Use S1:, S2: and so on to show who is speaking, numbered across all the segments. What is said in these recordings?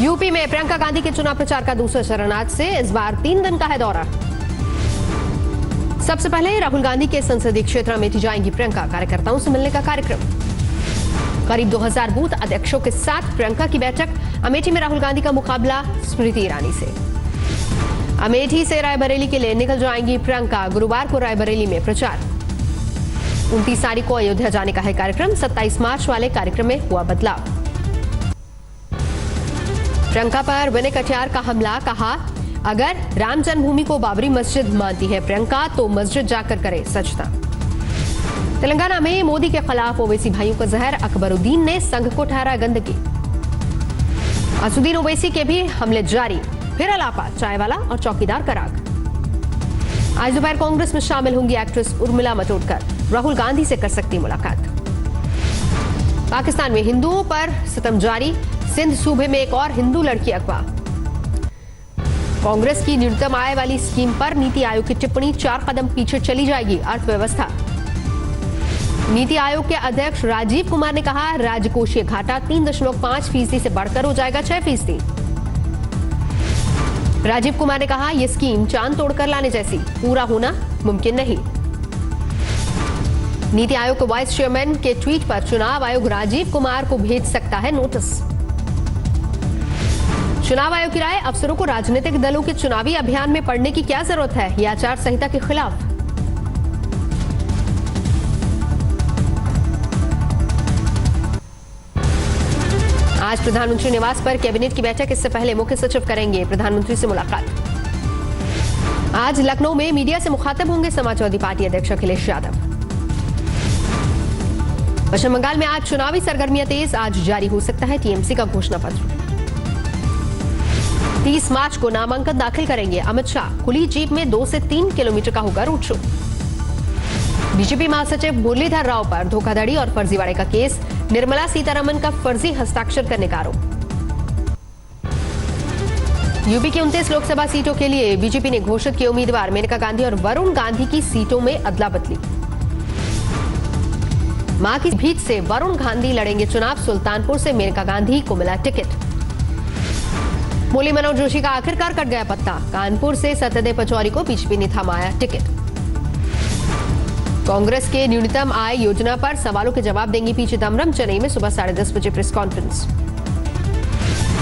S1: UP में प्रियंका गांधी के चुनाव प्रचार का दूसरा चरण आज से, इस बार 3 दिन का है दौरा। सबसे पहले राहुल गांधी के संसदीय क्षेत्र अमेठी जाएंगी प्रियंका, कार्यकर्ताओं से मिलने का कार्यक्रम। करीब 2000 बूथ अध्यक्षों के साथ प्रियंका की बैठक। अमेठी में राहुल गांधी का मुकाबला स्मृति ईरानी से। अमेठी से रायबरेली के लिए निकल जाएंगी प्रियंका, गुरुवार को रायबरेली में प्रचार। 29 तारीख को अयोध्या जाने का है कार्यक्रम। 27 मार्च वाले कार्यक्रम में हुआ बदलाव। प्रियंका पर विनय कटियार का हमला, कहा अगर राम जन्मभूमि को बाबरी मस्जिद मानती है प्रियंका तो मस्जिद जाकर करे सजदा। तेलंगाना में मोदी के खिलाफ ओवैसी भाइयों का जहर, अकबरुद्दीन ने संघ को ठहरा गंदगी। असुद्दीन ओवैसी के भी हमले जारी, फिर अलापा चायवाला और चौकीदार का राग। आज दोपहर कांग्रेस में शामिल होंगी एक्ट्रेस उर्मिला मातोंडकर, राहुल गांधी से कर सकती मुलाकात। पाकिस्तान में हिंदुओं पर सितम जारी, सिंध सूबे में एक और हिंदू लड़की अगवा। कांग्रेस की न्यूनतम आय वाली स्कीम पर नीति आयोग की टिप्पणी, 4 कदम पीछे चली जाएगी अर्थव्यवस्था। नीति आयोग के अध्यक्ष राजीव कुमार ने कहा राजकोषीय घाटा 3.5% से बढ़कर हो जाएगा 6%। राजीव कुमार ने कहा यह स्कीम चांद तोड़कर लाने जैसी, पूरा होना मुमकिन नहीं। नीति आयोग के वाइस चेयरमैन के ट्वीट पर चुनाव आयोग राजीव कुमार को भेज सकता है नोटिस। चुनाव आयोग की राय, अफसरों को राजनीतिक दलों के चुनावी अभियान में पड़ने की क्या जरूरत है, यह आचार संहिता के खिलाफ। आज प्रधानमंत्री निवास पर कैबिनेट की बैठक, इससे पहले मुख्य सचिव करेंगे प्रधानमंत्री से मुलाकात। आज लखनऊ में मीडिया से मुखातिब होंगे समाजवादी पार्टी अध्यक्ष अखिलेश यादव। पश्चिम बंगाल में आज चुनावी सरगर्मियां तेज, आज जारी हो सकता है टीएमसी का घोषणा पत्र। 30 मार्च को नामांकन दाखिल करेंगे अमित शाह, खुली जीप में 2 से 3 किलोमीटर का होगा रोड शो। बीजेपी महासचिव मुरलीधर राव पर धोखाधड़ी और फर्जीवाड़े का केस, निर्मला सीतारमण का फर्जी हस्ताक्षर करने का आरोप। यूपी की 29 लोकसभा सीटों के लिए बीजेपी ने घोषित किए उम्मीदवार, मेनका गांधी और वरुण गांधी की सीटों में अदला बदली। मां की भीख से वरुण गांधी लड़ेंगे चुनाव, सुल्तानपुर से मेनका गांधी को मिला टिकट। मुरली मनोहर जोशी का आखिरकार कट गया पत्ता, कानपुर से सत्यदेव पचौरी को बीजेपी ने थमाया टिकट। कांग्रेस के न्यूनतम आय योजना पर सवालों के जवाब देंगी पी चिदम्बरम, चेन्नई में सुबह 10:30 बजे प्रेस कॉन्फ्रेंस।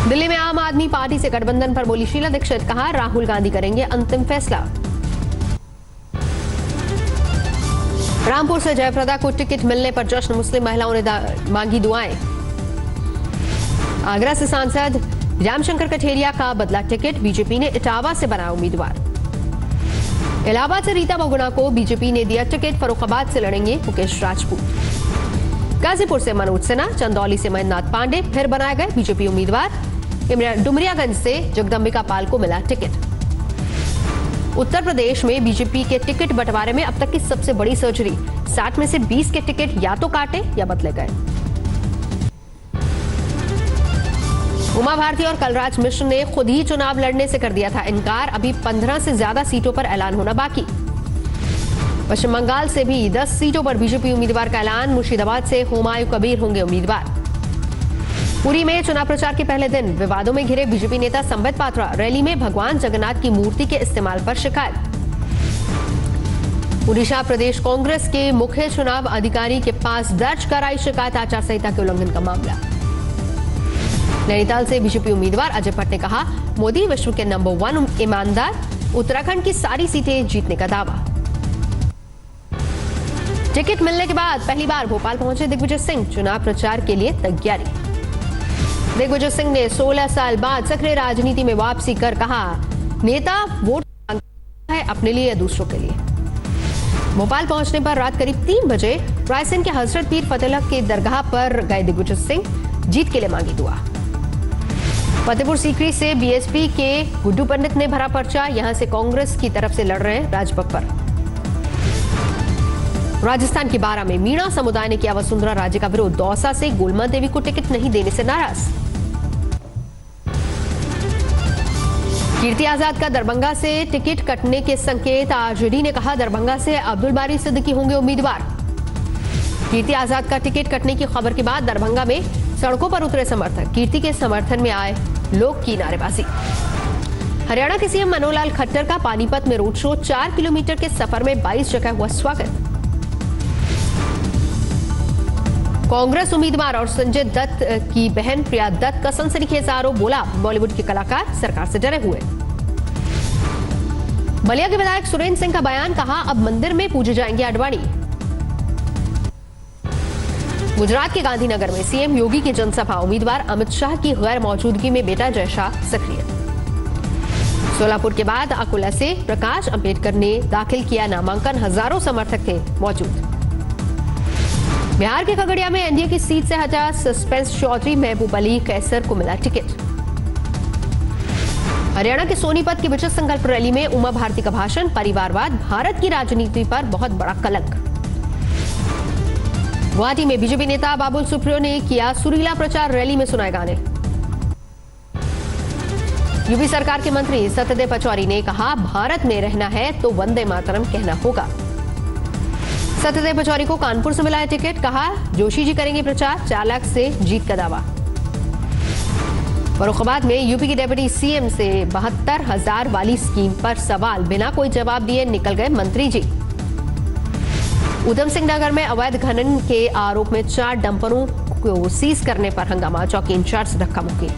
S1: दिल्ली में आम आदमी पार्टी से गठबंधन पर बोली शीला दीक्षित, कहा राहुल गांधी करेंगे अंतिम फैसला। रामपुर से जयप्रदा को टिकट मिलने पर जश्न, मुस्लिम महिलाओं ने मांगी दुआएं। आगरा से सांसद रामशंकर कठेरिया का बदला टिकट, बीजेपी ने इटावा से बनाया उम्मीदवार। इलाहाबाद से रीता बहुगुणा को बीजेपी ने दिया टिकट, फर्रुखाबाद से लड़ेंगे मुकेश राजपूत। गाजीपुर से मनोज सिन्हा, चंदौली से महेंद्रनाथ पांडे फिर बनाए गए बीजेपी उम्मीदवार। डुमरियागंज से जगदम्बिका पाल को मिला टिकट। उत्तर प्रदेश में बीजेपी के टिकट बंटवारे में अब तक की सबसे बड़ी सर्जरी, 60 में से 20 के टिकट या तो काटे या बदले गए। उमा भारती और कलराज मिश्र ने खुद ही चुनाव लड़ने से कर दिया था इनकार, अभी 15 से ज्यादा सीटों पर ऐलान होना बाकी। पश्चिम बंगाल से भी 10 सीटों पर बीजेपी उम्मीदवार का ऐलान, मुर्शिदाबाद से हुमायूं कबीर होंगे उम्मीदवार। पुरी में चुनाव प्रचार के पहले दिन विवादों में घिरे बीजेपी नेता संबित पात्रा, रैली में भगवान जगन्नाथ की मूर्ति के इस्तेमाल पर शिकायत। उड़ीसा प्रदेश कांग्रेस के मुख्य चुनाव अधिकारी के पास दर्ज कराई शिकायत, आचार संहिता के उल्लंघन का मामला। नैनीताल से बीजेपी उम्मीदवार अजय भट्ट ने कहा मोदी विश्व के नंबर 1 ईमानदार, उत्तराखंड की सारी सीटें जीतने का दावा। टिकट मिलने के बाद पहली बार भोपाल पहुंचे दिग्विजय सिंह, चुनाव प्रचार के लिए तैयारी। दिग्विजय सिंह ने 16 साल बाद सक्रिय राजनीति में वापसी कर कहा नेता वोट मांगता है अपने लिए या दूसरों के लिए। भोपाल पहुंचने पर रात करीब 3 बजे रायसेन के हजरत पीर फतेहल्लाह के दरगाह पर गए दिग्विजय सिंह, जीत के लिए मांगी दुआ। फतेहपुर सीकरी से बीएसपी के गुड्डू पंडित ने भरा पर्चा, यहां से कांग्रेस की तरफ से लड़ रहे हैं राजबब्बर। राजस्थान के बारां में मीणा समुदाय ने किया वसुंधरा राजे का विरोध, दौसा से गोलमा देवी को टिकट नहीं देने से नाराज। कीर्ति आजाद का दरभंगा से टिकट कटने के संकेत, आरजेडी ने कहा दरभंगा से अब्दुल बारी सिद्दीकी होंगे उम्मीदवार। कीर्ति आजाद का टिकट कटने की खबर के बाद दरभंगा में सड़कों पर उतरे समर्थक, कीर्ति के समर्थन में आए लोग की नारेबाजी। हरियाणा के सीएम मनोहर लाल खट्टर का पानीपत में रोड शो, 4 किलोमीटर के सफर में 22 जगह हुआ स्वागत। कांग्रेस उम्मीदवार और संजय दत्त की बहन प्रिया दत्त का सनसनीखेज आरोप, बोला बॉलीवुड के कलाकार सरकार से डरे हुए। बलिया के विधायक सुरेंद्र सिंह का बयान, कहा अब मंदिर में पूजे जाएंगे आडवाणी। गुजरात के गांधीनगर में सीएम योगी की जनसभा, उम्मीदवार अमित शाह की गैर मौजूदगी में बेटा जय शाह सक्रिय। सोलापुर के बाद अकोला से प्रकाश अंबेडकर ने दाखिल किया नामांकन, हजारों समर्थक थे मौजूद। बिहार के खगड़िया में एनडीए की सीट से हटा सस्पेंस चौधरी, महबूब अली कैसर को मिला टिकट। हरियाणा के सोनीपत की विजय संकल्प रैली में उमा भारती का भाषण, परिवारवाद भारत की राजनीति पर बहुत बड़ा कलंक। गुवाहाटी में बीजेपी नेता बाबुल सुप्रियो ने किया सुरीला प्रचार, रैली में सुनाए गाने। यूपी सरकार के मंत्री सत्यदेव पचौरी ने कहा, भारत में रहना है तो वंदे मातरम कहना होगा। सत्यदेव पचौरी को कानपुर से मिला है टिकट, कहा जोशी जी करेंगे प्रचार, 4 लाख से जीत का दावा। फर्रुखाबाद में यूपी के डिप्टी सीएम से 72,000 वाली स्कीम पर सवाल, बिना कोई जवाब दिए निकल गए मंत्री जी। उधम सिंह नगर में अवैध खनन के आरोप में 4 डंपरों को सीज करने पर हंगामा, चौकी इंचार्ज से धक्का मुक्की।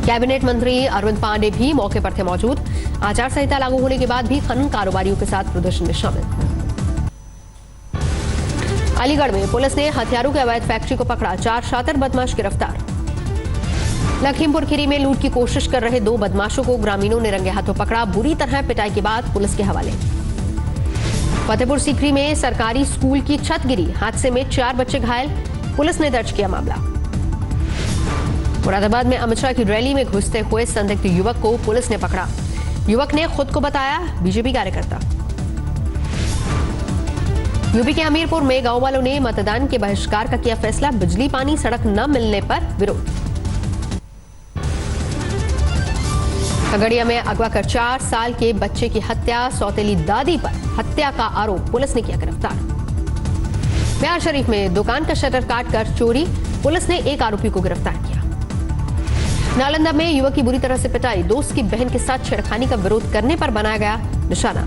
S1: कैबिनेट मंत्री अरविंद पांडे भी मौके पर थे मौजूद। आचार संहिता लागू होने के बाद भी खनन कारोबारियों के साथ प्रदर्शन में शामिल। अलीगढ़ में पुलिस ने हथियारों के अवैध फैक्ट्री को पकड़ा, 4 शातिर बदमाश गिरफ्तार। लखीमपुर खीरी में लूट की कोशिश कर रहे 2 बदमाशों को ग्रामीणों ने रंगे हाथों पकड़ा, बुरी तरह पिटाई के बाद पुलिस के हवाले। फतेहपुर सीकरी में सरकारी स्कूल की छत गिरी, हादसे में 4 बच्चे घायल, पुलिस ने दर्ज किया मामला। मुरादाबाद में अमित शाह की रैली में घुसते हुए संदिग्ध युवक को पुलिस ने पकड़ा, युवक ने खुद को बताया बीजेपी कार्यकर्ता। यूपी के हमीरपुर में गांव वालों ने मतदान के बहिष्कार का किया फैसला, बिजली पानी सड़क न मिलने पर विरोध। खगड़िया में अगवा कर 4 साल के बच्चे की हत्या, सौतेली दादी पर हत्या का आरोप, पुलिस ने किया गिरफ्तार। बिहार शरीफ में दुकान का शटर काटकर चोरी, पुलिस ने 1 आरोपी को गिरफ्तार किया। नालंदा में युवक की बुरी तरह से पिटाई, दोस्त की बहन के साथ छेड़खानी का विरोध करने पर बनाया गया निशाना।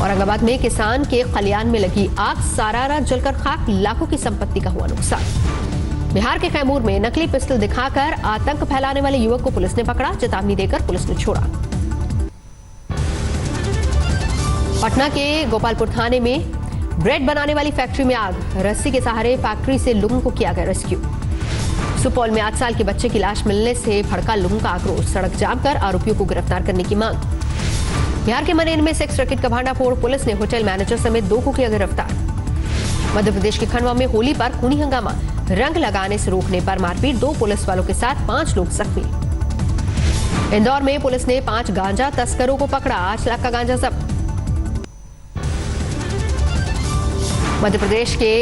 S1: औरंगाबाद में किसान के खलियान में लगी आग, सारा रात जलकर खाक, लाखों की संपत्ति का हुआ नुकसान। बिहार के कैमूर में नकली पिस्टल दिखाकर आतंक फैलाने वाले युवक को पुलिस ने पकड़ा, चेतावनी देकर पुलिस ने छोड़ा। पटना के गोपालपुर थाने में ब्रेड बनाने वाली फैक्ट्री में आग, रस्सी के सहारे फैक्ट्री से लोगों को किया गया रेस्क्यू। सुपौल में 8 साल के बच्चे की लाश मिलने से भड़का लोगों का आक्रोश, सड़क जाम कर आरोपियों को गिरफ्तार करने की मांग। बिहार के मनेर में सेक्स रैकेट का भांडाफोड़, पुलिस ने होटल मैनेजर समेत 2 को किया गिरफ्तार। मध्य प्रदेश के खंडवा में होली पर खूनी हंगामा, रंग लगाने से रोकने पर मारपीट, 2 पुलिस वालों के साथ 5 लोग जख्मी। इंदौर में पुलिस ने 5 गांजा तस्करों को पकड़ा, 8 लाख का गांजा जब्त। मध्य प्रदेश के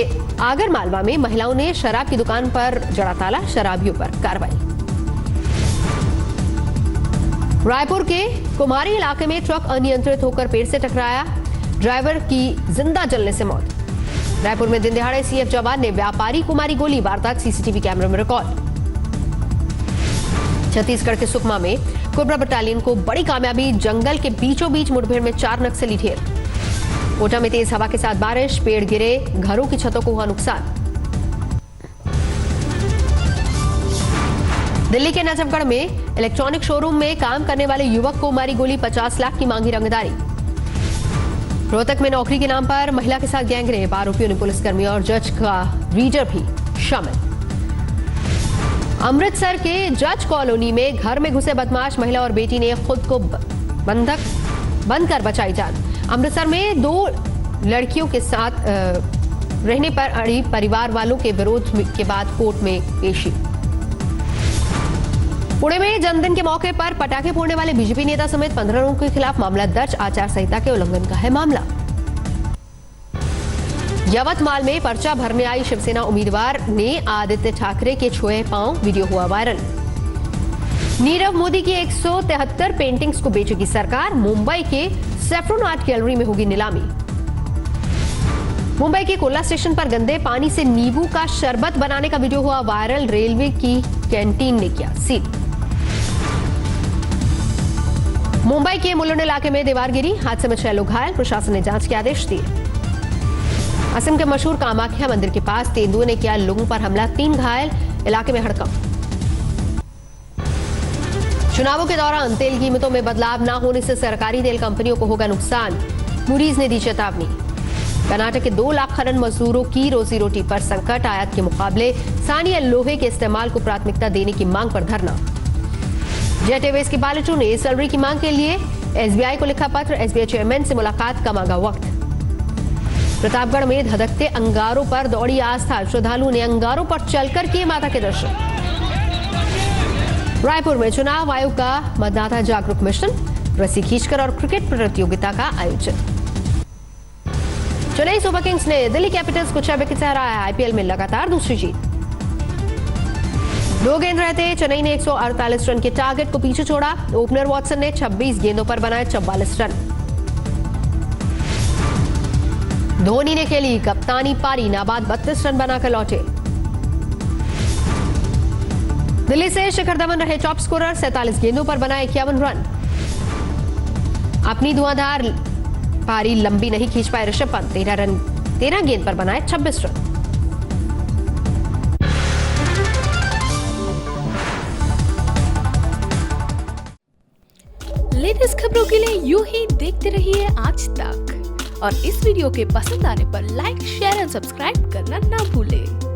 S1: आगर मालवा में महिलाओं ने शराब की दुकान पर जड़ा ताला, शराबियों पर कार्रवाई। रायपुर के कुमारी इलाके में ट्रक अनियंत्रित होकर पेड़ से टकराया, ड्राइवर की जिंदा जलने से मौत। रायपुर में दिन दिहाड़े सीएफ जवान ने व्यापारी को मारी गोली, वारदात सीसीटीवी कैमरे में रिकॉर्ड। छत्तीसगढ़ के सुकमा में कोबरा बटालियन को बड़ी कामयाबी, जंगल के बीचों बीच मुठभेड़ में 4 नक्सली ढेर। कोटा में तेज हवा के साथ बारिश, पेड़ गिरे, घरों की छतों को हुआ नुकसान। दिल्ली के नजफगढ़ में इलेक्ट्रॉनिक शोरूम में काम करने वाले युवक को मारी गोली, 50 लाख की मांगी रंगदारी। रोहतक में नौकरी के नाम पर महिला के साथ गैंगरेप, आरोपियों ने पुलिसकर्मी और जज का रीडर भी शामिल। अमृतसर के जज कॉलोनी में घर में घुसे बदमाश, महिला और बेटी ने खुद को बंद कर बचाई जान। अमृतसर में 2 लड़कियों के साथ रहने पर अड़ी परिवार वालों के विरोध के बाद कोर्ट में पेशी। पुणे में जन्मदिन के मौके पर पटाखे फोड़ने वाले बीजेपी नेता समेत 15 लोगों के खिलाफ मामला दर्ज, आचार संहिता के उल्लंघन का है मामला। यवतमाल में पर्चा भरने आई शिवसेना उम्मीदवार ने आदित्य ठाकरे के छुए पांव, वीडियो हुआ वायरल। नीरव मोदी की 173 पेंटिंग्स को बेचेगी सरकार, मुंबई के सेफ्रोन आर्ट गैलरी में होगी नीलामी। मुंबई के कोला स्टेशन पर गंदे पानी से नींबू का शरबत बनाने का वीडियो हुआ वायरल। रेलवे की कैंटीन ने किया सील। मुंबई के मुलुंड इलाके में दीवार गिरी, हादसे में 6 लोग घायल। प्रशासन ने जांच के आदेश दिए। असम के मशहूर कामाख्या मंदिर के पास तेंदुए ने किया लोगों पर हमला, 3 घायल। इलाके में हड़कंप। चुनावों के दौरान तेल कीमतों में बदलाव न होने से सरकारी तेल कंपनियों को होगा नुकसान, मूडीज ने दी चेतावनी। कर्नाटक के 2 लाख खनन मजदूरों की रोजी रोटी पर संकट, आयात के मुकाबले स्थानीय लोहे के इस्तेमाल को प्राथमिकता देने की मांग पर धरना। जेट एयरवेज के पायलटों ने सैलरी की मांग के लिए एसबीआई को लिखा पत्र, एसबीआई चेयरमैन से मुलाकात का मांगा वक्त। प्रतापगढ़ में धधकते अंगारों पर दौड़ी आस्था, श्रद्धालुओं ने अंगारों पर चलकर किए माता के दर्शन। रायपुर में चुनाव आयोग का मतदाता जागरूक मिशन, रस्सी खींचकर और क्रिकेट प्रतियोगिता का आयोजन। चेन्नई सुपर किंग्स ने दिल्ली कैपिटल्स को 6 विकेट से हराया, आईपीएल में लगातार दूसरी जीत। 2 गेंद रहते चेन्नई ने 148 रन के टारगेट को पीछे छोड़ा। ओपनर वॉटसन ने 26 गेंदों पर बनाए 44 रन। धोनी ने खेली कप्तानी पारी, नाबाद 32 रन बनाकर लौटे। दिल्ली से शिखर धवन रहे टॉप स्कोरर, 47 गेंदों पर बनाए 51 रन। अपनी धुआंधार पारी लंबी नहीं खींच पाए ऋषभ पंत, 13 गेंद पर बनाए 26 रन।
S2: लेटेस्ट खबरों के लिए यूं ही देखते रहिए आज तक और इस वीडियो के पसंद आने पर लाइक, शेयर और सब्सक्राइब करना ना भूलें।